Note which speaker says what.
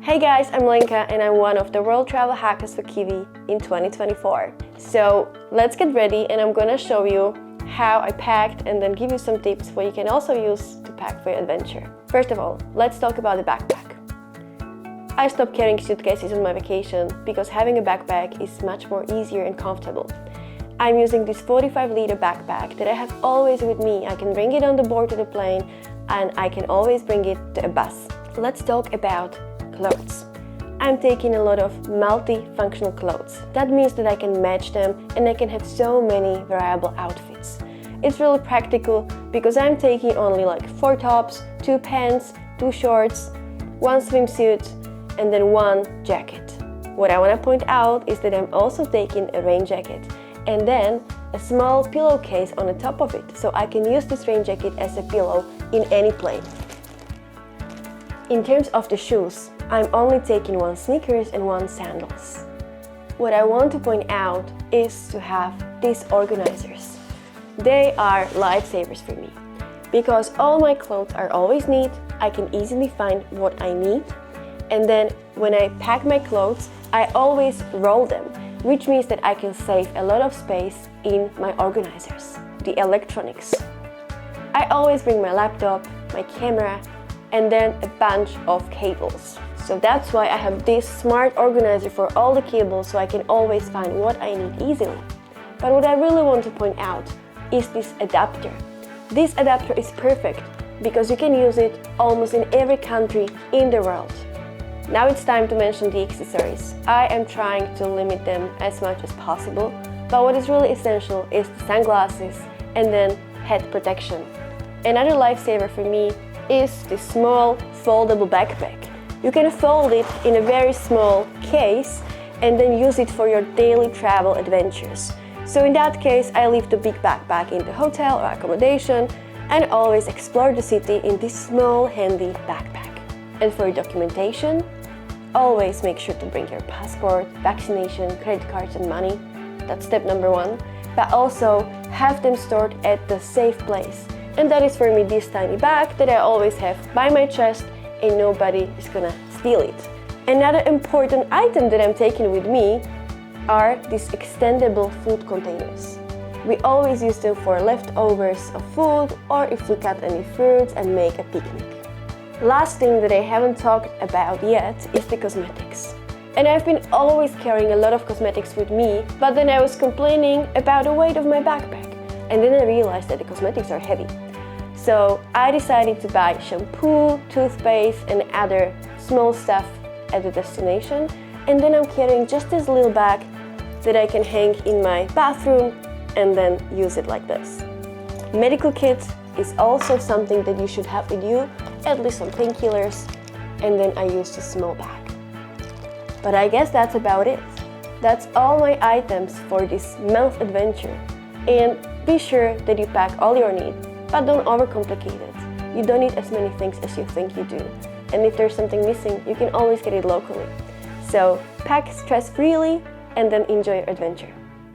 Speaker 1: Hey guys, I'm Lenka and I'm one of the World Travel Hackers for Kiwi in 2024. So let's get ready and I'm gonna show you how I packed and then give you some tips what you can also use to pack for your adventure. First of all, let's talk about the backpack. I stopped carrying suitcases on my vacation because having a backpack is much more easier and comfortable. I'm using this 45-liter backpack that I have always with me. I can bring it on the board to the plane and I can always bring it to a bus. Let's talk about clothes. I'm taking a lot of multifunctional clothes. That means that I can match them and I can have so many variable outfits. It's really practical because I'm taking only like 4 tops, 2 pants, 2 shorts, 1 swimsuit and then 1 jacket. What I want to point out is that I'm also taking a rain jacket and then a small pillowcase on the top of it, so I can use this rain jacket as a pillow in any plane. In terms of the shoes, I'm only taking 1 sneakers and 1 sandals. What I want to point out is to have these organizers. They are lifesavers for me because all my clothes are always neat. I can easily find what I need, and then when I pack my clothes, I always roll them, which means that I can save a lot of space in my organizers, the electronics. I always bring my laptop, my camera, and then a bunch of cables. So that's why I have this smart organizer for all the cables so I can always find what I need easily. But what I really want to point out is this adapter. This adapter is perfect because you can use it almost in every country in the world. Now it's time to mention the accessories. I am trying to limit them as much as possible, but what is really essential is the sunglasses and then head protection. Another lifesaver for me is this small foldable backpack. You can fold it in a very small case and then use it for your daily travel adventures. So in that case, I leave the big backpack in the hotel or accommodation and always explore the city in this small handy backpack. And for documentation, always make sure to bring your passport, vaccination, credit cards and money. That's step number 1. But also have them stored at the safe place. And that is for me this tiny bag that I always have by my chest and nobody is gonna steal it. Another important item that I'm taking with me are these extendable food containers. We always use them for leftovers of food or if we cut any fruits and make a picnic. Last thing that I haven't talked about yet is the cosmetics. And I've been always carrying a lot of cosmetics with me, but then I was complaining about the weight of my backpack. And then I realized that the cosmetics are heavy. So I decided to buy shampoo, toothpaste and other small stuff at the destination. And then I'm carrying just this little bag that I can hang in my bathroom and then use it like this. Medical kit is also something that you should have with you, at least some painkillers, and then I use this small bag. But I guess that's about it. That's all my items for this month adventure. And be sure that you pack all your need, but don't overcomplicate it. You don't need as many things as you think you do. And if there's something missing, you can always get it locally. So pack stress-freely and then enjoy your adventure.